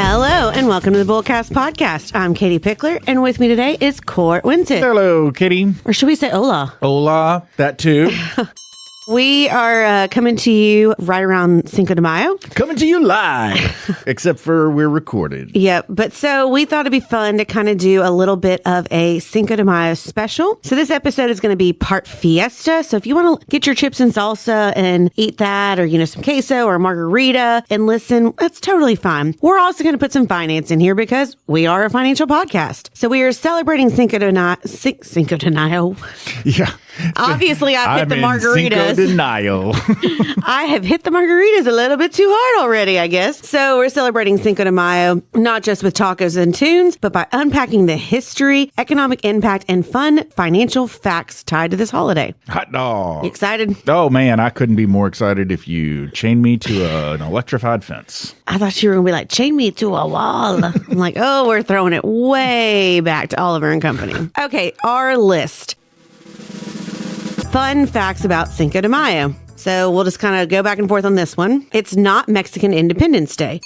Hello, and welcome to the Bullcast Podcast. I'm Katie Pickler, and with me today is Court Winsett. Hello, Katie. Or should we say hola? Hola, that too. We are coming to you right around Cinco de Mayo. Coming to you live, except for we're recorded. Yeah, but so we thought it'd be fun to kind of do a little bit of a Cinco de Mayo special. So this episode is going to be part fiesta. So if you want to get your chips and salsa and eat that, or, some queso or a margarita and listen, that's totally fine. We're also going to put some finance in here because we are a financial podcast. So we are celebrating Cinco de Mayo. Yeah. Obviously, I've hit the margaritas. Cinco de Mayo. I have hit the margaritas a little bit too hard already, I guess. So we're celebrating Cinco de Mayo, not just with tacos and tunes, but by unpacking the history, economic impact, and fun financial facts tied to this holiday. Hot dog. You excited? Oh, man, I couldn't be more excited if you chained me to an electrified fence. I thought you were going to be like, chain me to a wall. I'm like, oh, we're throwing it way back to Oliver and Company. Okay, our list. Fun facts about Cinco de Mayo. So we'll just kind of go back and forth on this one. It's not Mexican Independence Day.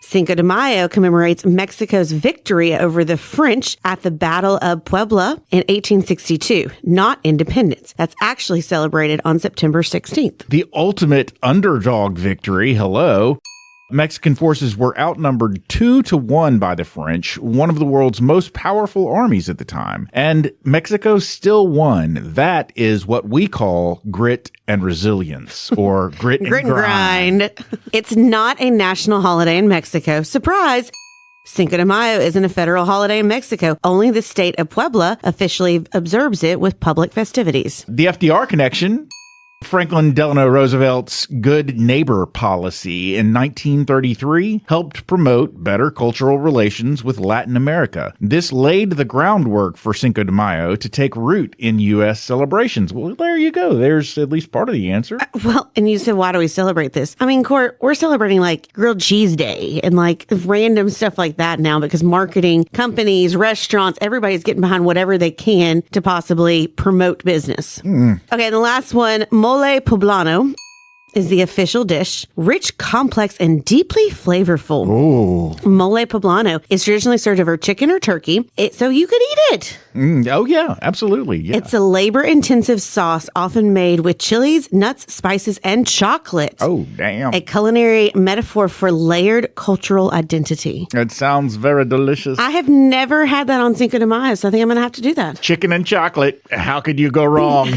Cinco de Mayo commemorates Mexico's victory over the French at the Battle of Puebla in 1862, not independence. That's actually celebrated on September 16th. The ultimate underdog victory, hello. Mexican forces were outnumbered 2-1 by the French, one of the world's most powerful armies at the time. And Mexico still won. That is what we call grit and resilience, or grit and grind. It's not a national holiday in Mexico. Surprise! Cinco de Mayo isn't a federal holiday in Mexico. Only the state of Puebla officially observes it with public festivities. The FDR connection. Franklin Delano Roosevelt's Good Neighbor policy in 1933 helped promote better cultural relations with Latin America. This laid the groundwork for Cinco de Mayo to take root in U.S. celebrations. Well, there you go. There's at least part of the answer. And you said, why do we celebrate this? I mean, Court, we're celebrating like Grilled Cheese Day and like random stuff like that now because marketing companies, restaurants, everybody's getting behind whatever they can to possibly promote business. Okay, the last one, mole poblano is the official dish. Rich, complex, and deeply flavorful. Oh. Mole poblano is traditionally served over chicken or turkey, so you could eat it. Oh, yeah, absolutely. Yeah. It's a labor-intensive sauce often made with chilies, nuts, spices, and chocolate. Oh, damn. A culinary metaphor for layered cultural identity. It sounds very delicious. I have never had that on Cinco de Mayo, so I think I'm going to have to do that. Chicken and chocolate. How could you go wrong?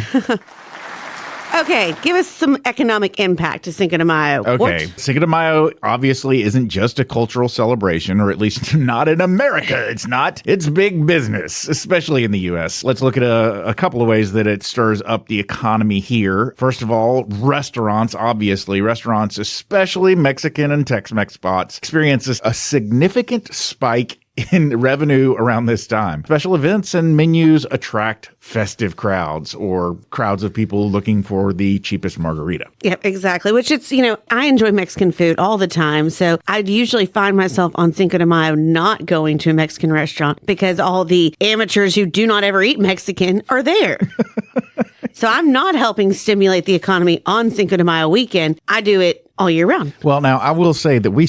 Okay, give us some economic impact to Cinco de Mayo. Okay, Cinco de Mayo obviously isn't just a cultural celebration, or at least not in America. It's not. It's big business, especially in the U.S. Let's look at a couple of ways that it stirs up the economy here. First of all, restaurants, obviously. Restaurants, especially Mexican and Tex-Mex spots, experiences a significant spike in revenue around this time. Special events and menus attract festive crowds, or crowds of people looking for the cheapest margarita. Yep, exactly. Which it's, I enjoy Mexican food all the time. So I'd usually find myself on Cinco de Mayo not going to a Mexican restaurant because all the amateurs who do not ever eat Mexican are there. So I'm not helping stimulate the economy on Cinco de Mayo weekend. I do it all year round. Well, now, I will say that we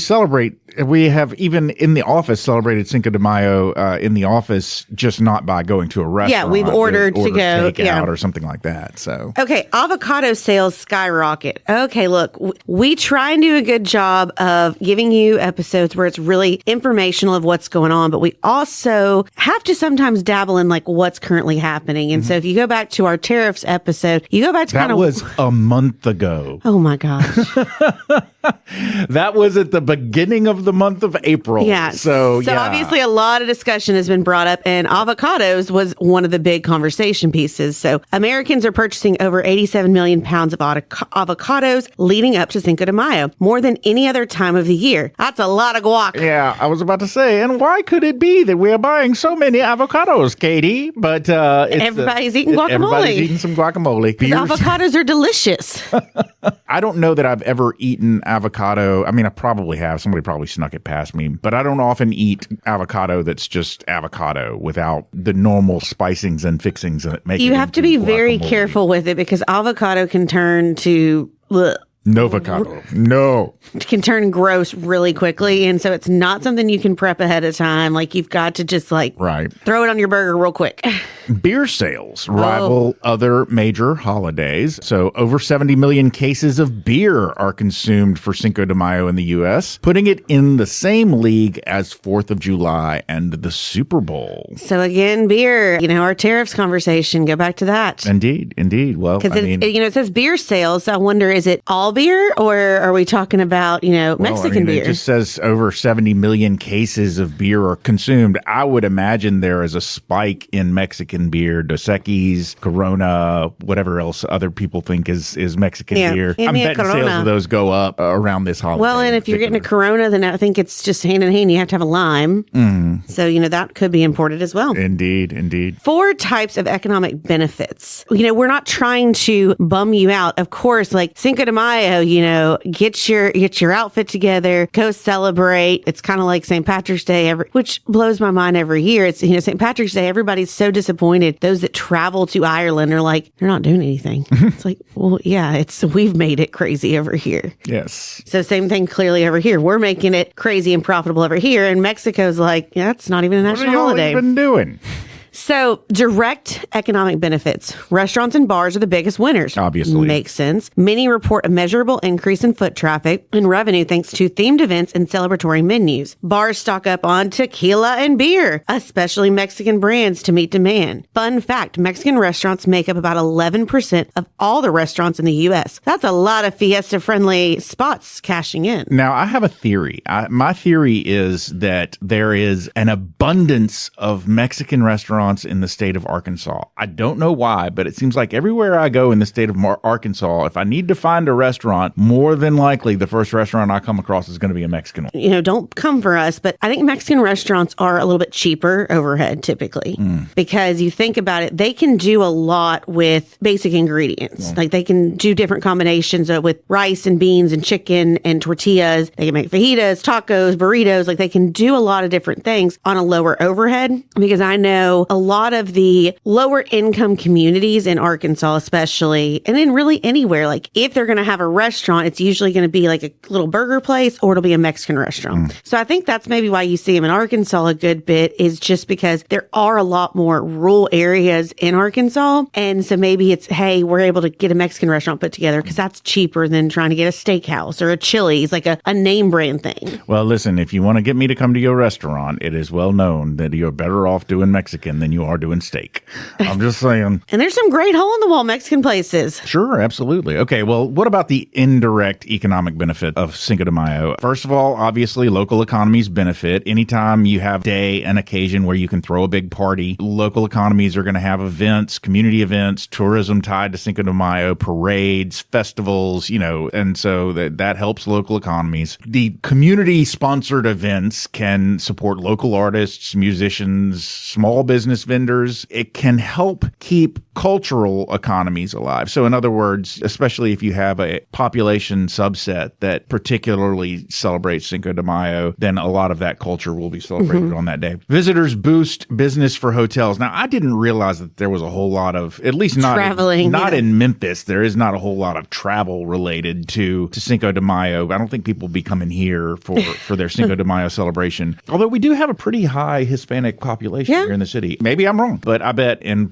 have even in the office celebrated Cinco de Mayo in the office, just not by going to a restaurant. Yeah, we've ordered to go. Takeout or something like that. So okay, avocado sales skyrocket. Okay, look, we try and do a good job of giving you episodes where it's really informational of what's going on, but we also have to sometimes dabble in like what's currently happening. And so if you go back to our tariffs episode, you go back to that was a month ago. Oh my gosh. That was at the beginning of the month of April. Yeah. So obviously a lot of discussion has been brought up, and avocados was one of the big conversation pieces. So Americans are purchasing over 87 million pounds of avocados leading up to Cinco de Mayo, more than any other time of the year. That's a lot of guac. Yeah, I was about to say, and why could it be that we are buying so many avocados, Katie? But everybody's eating guacamole. Everybody's eating some guacamole. Avocados are delicious. I don't know that I've ever eaten avocado. I mean, I probably have. Somebody probably snuck it past me, but I don't often eat avocado that's just avocado without the normal spicings and fixings that make it. You have to be very careful with it because avocado can turn to Novocado. No. can turn gross really quickly. And so it's not something you can prep ahead of time. Like you've got to just Right. throw it on your burger real quick. Beer sales rival other major holidays. So over 70 million cases of beer are consumed for Cinco de Mayo in the U.S., putting it in the same league as 4th of July and the Super Bowl. So again, beer, our tariffs conversation, go back to that. Indeed. Well, Because it says beer sales. So I wonder, is it all beer or are we talking about, Mexican beer? It just says over 70 million cases of beer are consumed. I would imagine there is a spike in Mexican beer, Dos Equis, Corona, whatever else other people think is Mexican beer. I'm betting sales of those go up around this holiday. Well, and if you're getting a Corona, then I think it's just hand in hand. You have to have a lime. So, that could be imported as well. Indeed. 4 types of economic benefits. We're not trying to bum you out. Of course, like Cinco de Mayo, get your outfit together, go celebrate. It's kind of like St. Patrick's Day, which blows my mind every year. It's, St. Patrick's Day, everybody's so disappointed. Those that travel to Ireland are like, they're not doing anything. It's like, well, yeah, we've made it crazy over here. Yes. So same thing clearly over here. We're making it crazy and profitable over here. And Mexico's like, yeah, it's not even a national holiday. What are you even doing? So, direct economic benefits. Restaurants and bars are the biggest winners. Obviously. Makes sense. Many report a measurable increase in foot traffic and revenue thanks to themed events and celebratory menus. Bars stock up on tequila and beer, especially Mexican brands, to meet demand. Fun fact, Mexican restaurants make up about 11% of all the restaurants in the U.S. That's a lot of fiesta-friendly spots cashing in. Now, I have a theory. My theory is that there is an abundance of Mexican restaurants in the state of Arkansas. I don't know why, but it seems like everywhere I go in the state of Arkansas, if I need to find a restaurant, more than likely the first restaurant I come across is going to be a Mexican one. Don't come for us, but I think Mexican restaurants are a little bit cheaper overhead typically because you think about it, they can do a lot with basic ingredients. Like they can do different combinations with rice and beans and chicken and tortillas. They can make fajitas, tacos, burritos. Like they can do a lot of different things on a lower overhead because I know a lot of the lower income communities in Arkansas, especially, and then really anywhere, like if they're going to have a restaurant, it's usually going to be like a little burger place or it'll be a Mexican restaurant. So I think that's maybe why you see them in Arkansas a good bit is just because there are a lot more rural areas in Arkansas. And so maybe it's, hey, we're able to get a Mexican restaurant put together because that's cheaper than trying to get a steakhouse or a Chili's, like a name brand thing. Well, listen, if you want to get me to come to your restaurant, it is well known that you're better off doing Mexican than you are doing steak. I'm just saying. And there's some great hole-in-the-wall Mexican places. Sure, absolutely. Okay, well, what about the indirect economic benefit of Cinco de Mayo? First of all, obviously, local economies benefit. Anytime you have an occasion where you can throw a big party, local economies are going to have events, community events, tourism tied to Cinco de Mayo, parades, festivals, and so that helps local economies. The community-sponsored events can support local artists, musicians, small business vendors. It can help keep cultural economies alive. So in other words, especially if you have a population subset that particularly celebrates Cinco de Mayo, then a lot of that culture will be celebrated on that day. Visitors boost business for hotels. Now, I didn't realize that there was a whole lot of, at least not traveling, in Memphis, there is not a whole lot of travel related to Cinco de Mayo. I don't think people will be coming here for their Cinco de Mayo celebration. Although we do have a pretty high Hispanic population here in the city. Maybe I'm wrong, but I bet in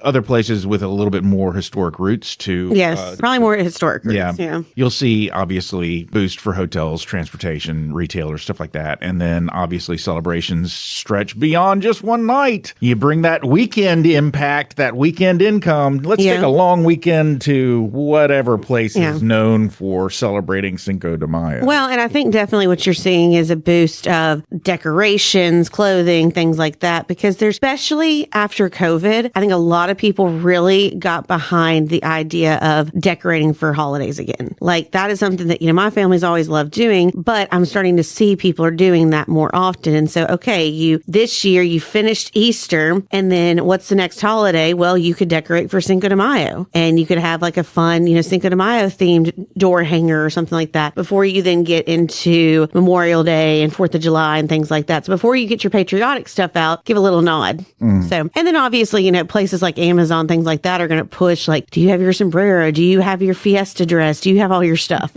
other places with a little bit more historic roots too. Yes, probably more historic roots. Yeah. You'll see obviously boost for hotels, transportation, retailers, stuff like that. And then obviously celebrations stretch beyond just one night. You bring that weekend impact, that weekend income. Let's take a long weekend to whatever place is known for celebrating Cinco de Mayo. Well, and I think definitely what you're seeing is a boost of decorations, clothing, things like that, because there's, especially after COVID, I think a lot of people really got behind the idea of decorating for holidays again. Like that is something that, my family's always loved doing, but I'm starting to see people are doing that more often. And so, okay, this year you finished Easter, and then what's the next holiday? Well, you could decorate for Cinco de Mayo, and you could have like a fun, Cinco de Mayo themed door hanger or something like that before you then get into Memorial Day and 4th of July and things like that. So before you get your patriotic stuff out, give a little nod. So, and then obviously, places like Amazon Amazon, things like that are going to push like, do you have your sombrero? Do you have your fiesta dress? Do you have all your stuff?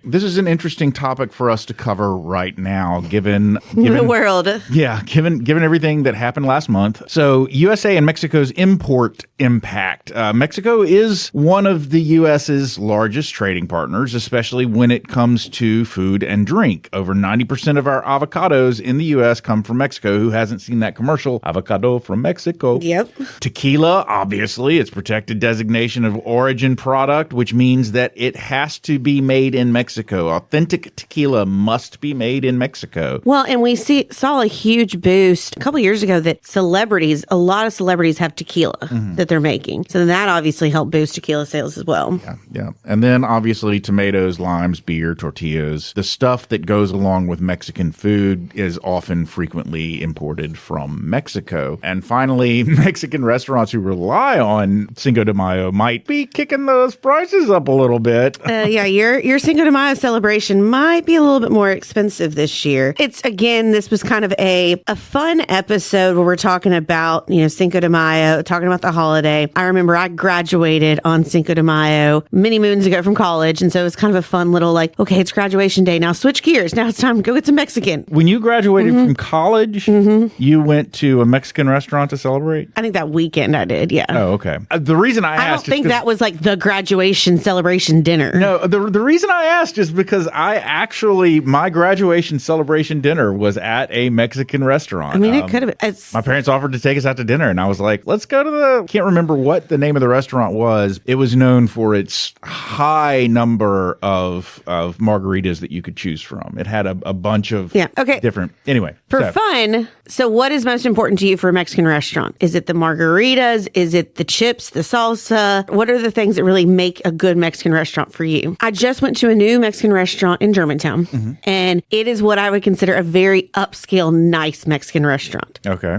This is an interesting topic for us to cover right now, given the world. Yeah, given everything that happened last month. So USA and Mexico's import impact. Mexico is one of the U.S.'s largest trading partners, especially when it comes to food and drink. Over 90% of our avocados in the U.S. come from Mexico. Who hasn't seen that commercial? Avocado from Mexico. Yep. Tequila, obviously, it's protected designation of origin product, which means that it has to be made in Mexico. Authentic tequila must be made in Mexico. Well, and we saw a huge boost a couple years ago that a lot of celebrities have tequila that they're making. So that obviously helped boost tequila sales as well. Yeah. And then obviously tomatoes, limes, beer, tortillas. The stuff that goes along with Mexican food is often frequently imported from Mexico. And finally, Mexican restaurants who rely on Cinco de Mayo might be kicking those prices up a little bit. Your Cinco de Mayo celebration might be a little bit more expensive this year. This was kind of a fun episode where we're talking about, Cinco de Mayo, talking about the holiday. I remember I graduated on Cinco de Mayo many moons ago from college. And so it was kind of a fun little okay, it's graduation day. Now switch gears. Now it's time to go get some Mexican. When you graduated from college, you went to a Mexican restaurant to celebrate? I think that weekend I did, yeah. Oh, okay. The reason I asked don't think that was like the graduation celebration dinner. No, the reason I asked is because my graduation celebration dinner was at a Mexican restaurant. I mean, it could have been. My parents offered to take us out to dinner, and I was like, let's go to can't remember what the name of the restaurant was. It was known for its high number of margaritas that you could choose from. It had a bunch of different. Anyway. For fun, so what is most important to you for a Mexican restaurant? Is it the margaritas? Is it the chips, the salsa? What are the things that really make a good Mexican restaurant for you? I just went to a new Mexican restaurant in Germantown, and it is what I would consider a very upscale, nice Mexican restaurant. Okay.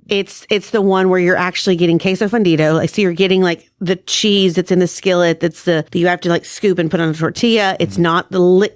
It's the one where you're actually getting queso fundido. So you're getting the cheese that's in the skillet. That you have to scoop and put on a tortilla. It's not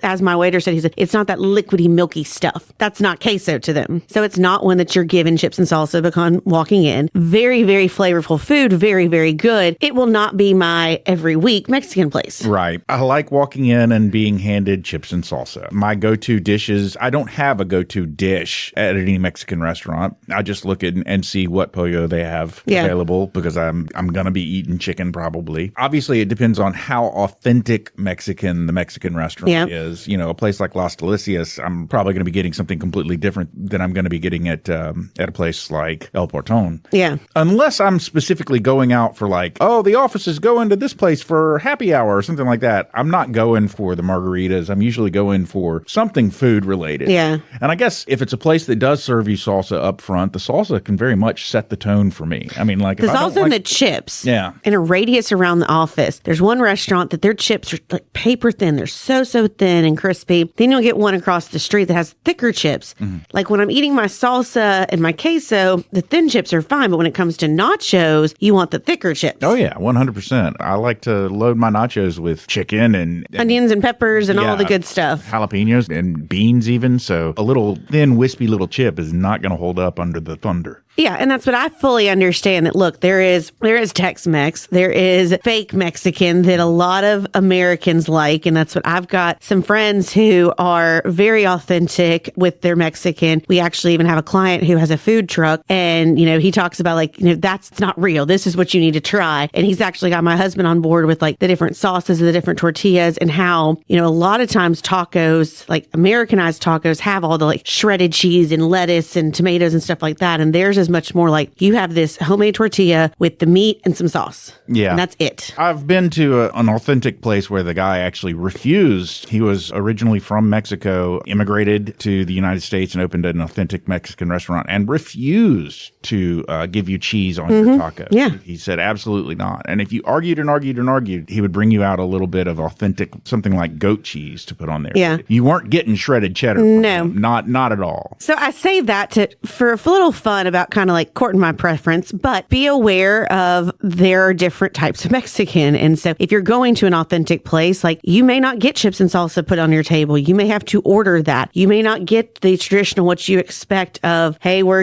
as my waiter said, he said, it's not that liquidy, milky stuff. That's not queso to them. So it's not one that you're given chips and salsa upon walking in. Very, very flavorful food. Very, very good. It will not be my every week Mexican place. Right. I like walking in and being handed chips and salsa. My go-to dishes, I don't have a go-to dish at any Mexican restaurant. I just look at and see what pollo they have available because I'm going to be eating chicken probably. Obviously, it depends on how authentic Mexican the Mexican restaurant is. A place like Las Delicias, I'm probably going to be getting something completely different than I'm going to be getting at a place like El Portón. Yeah. Unless I'm specifically going out for the office is going to this place for happy hour or something like that. I'm not going for the margaritas. I'm usually going for something food related. Yeah. And I guess if it's a place that does serve you salsa up front, the salsa can very much set the tone for me. I mean, the salsa and the chips. Yeah. In a radius around the office, there's one restaurant that their chips are paper thin. They're so thin and crispy. Then you'll get one across the street that has thicker chips. When I'm eating my salsa and my queso, the thin chips are fine. But when it comes to nachos, you want the thicker chips. Oh, yeah. 100%. I like to load my nachos with chicken and onions and peppers and all the good stuff. Jalapenos and beans even. So a little thin, wispy little chip is not going to hold up under the thunder. Yeah, and that's what I fully understand that, look, there is Tex-Mex, there is fake Mexican that a lot of Americans like, and that's what I've got some friends who are very authentic with their Mexican. We actually even have a client who has a food truck, and, he talks about that's not real. This is what you need to try. And he's actually got my husband on board with the different sauces and the different tortillas and how, a lot of times tacos, Americanized tacos have all the shredded cheese and lettuce and tomatoes and stuff like that. And theirs is much more you have this homemade tortilla with the meat and some sauce. Yeah. And that's it. I've been to an authentic place where the guy actually refused. He was originally from Mexico, immigrated to the United States and opened an authentic Mexican restaurant and refused to give you cheese on your taco. Yeah. He said absolutely not. And if you argued and argued and argued, he would bring you out a little bit of authentic, something like goat cheese to put on there. Yeah. You weren't getting shredded cheddar from him. Not at all. So I say that for a little fun about kind of like courting my preference, but be aware of there are different types of Mexican. And so if you're going to an authentic place, like you may not get chips and salsa put on your table. You may have to order that. You may not get the traditional, what you expect of, hey, we're,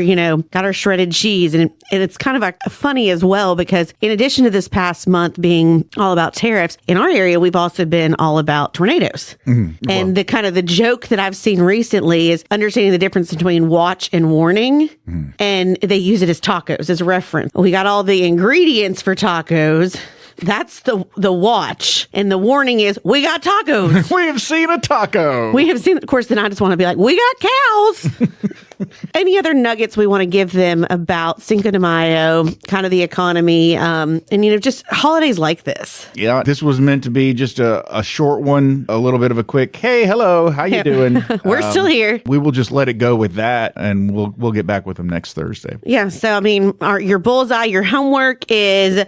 got our shredded cheese. And it's kind of funny as well, because in addition to this past month being all about tariffs, in our area, we've also been all about tornadoes. Mm-hmm. And the kind of the joke that I've seen recently is understanding the difference between watch and warning. Mm-hmm. And they use it as tacos as a reference. We got all the ingredients for tacos. That's the watch. And the warning is, we got tacos. We have seen a taco. We have seen, of course, then I just want to be like, we got cows. Any other nuggets we want to give them about Cinco de Mayo, kind of the economy, and, just holidays like this? Yeah, this was meant to be just a short one, a little bit of a quick, hey, hello, how you doing? We're still here. We will just let it go with that, and we'll get back with them next Thursday. Yeah, so, your bullseye, your homework is...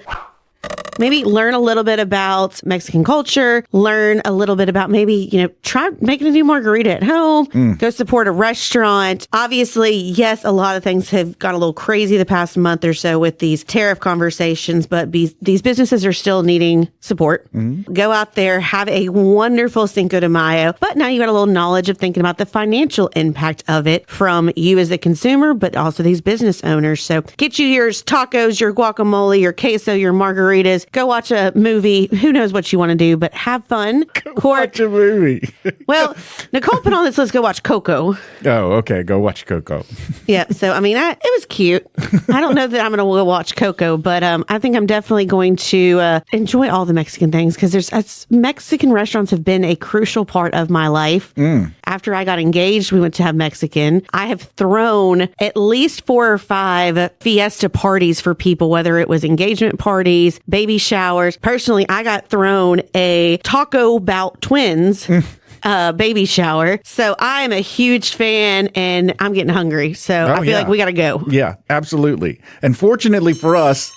maybe learn a little bit about Mexican culture, learn a little bit about maybe, try making a new margarita at home, go support a restaurant. Obviously, yes, a lot of things have got a little crazy the past month or so with these tariff conversations, but these businesses are still needing support. Mm-hmm. Go out there, have a wonderful Cinco de Mayo, but now you got a little knowledge of thinking about the financial impact of it from you as the consumer, but also these business owners. So get you your tacos, your guacamole, your queso, your margaritas. Go watch a movie. Who knows what you want to do, but have fun. Watch a movie. Well, Nicole put on this, let's go watch Coco. Oh, okay. Go watch Coco. Yeah. So, it was cute. I don't know that I'm going to go watch Coco, but I think I'm definitely going to enjoy all the Mexican things, because Mexican restaurants have been a crucial part of my life. After I got engaged, we went to have Mexican. I have thrown at least 4 or 5 fiesta parties for people, whether it was engagement parties, baby showers. Personally, I got thrown a Taco Bout Twins baby shower. So I am a huge fan, and I'm getting hungry. So I feel like we got to go. Yeah, absolutely. And fortunately for us,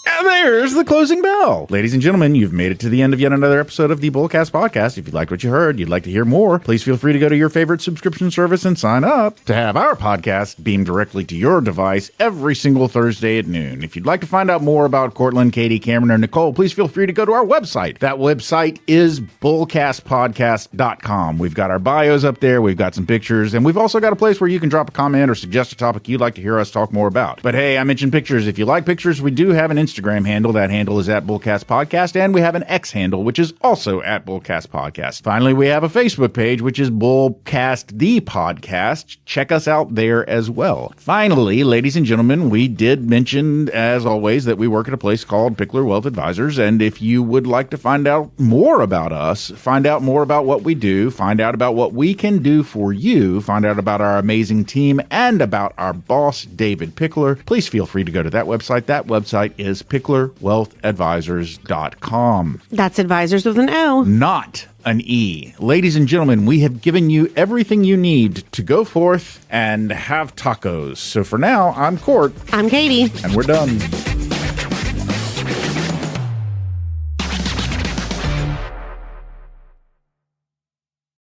and there's the closing bell. Ladies and gentlemen, you've made it to the end of yet another episode of the Bullcast Podcast. If you liked what you heard, you'd like to hear more, please feel free to go to your favorite subscription service and sign up to have our podcast beamed directly to your device every single Thursday at noon. If you'd like to find out more about Cortland, Katie, Cameron, or Nicole, please feel free to go to our website. That website is bullcastpodcast.com. We've got our bios up there, we've got some pictures, and we've also got a place where you can drop a comment or suggest a topic you'd like to hear us talk more about. But hey, I mentioned pictures. If you like pictures, we do have an Instagram handle. That handle is at Bullcast Podcast, and we have an X handle, which is also at Bullcast Podcast. Finally, we have a Facebook page, which is Bullcast the Podcast. Check us out there as well. Finally, ladies and gentlemen, we did mention, as always, that we work at a place called Pickler Wealth Advisors, and if you would like to find out more about us, find out more about what we do, find out about what we can do for you, find out about our amazing team, and about our boss, David Pickler, please feel free to go to that website. That website is picklerwealthadvisors.com. That's advisors with an O. Not an E. Ladies and gentlemen, we have given you everything you need to go forth and have tacos. So for now, I'm Court. I'm Katie. And we're done.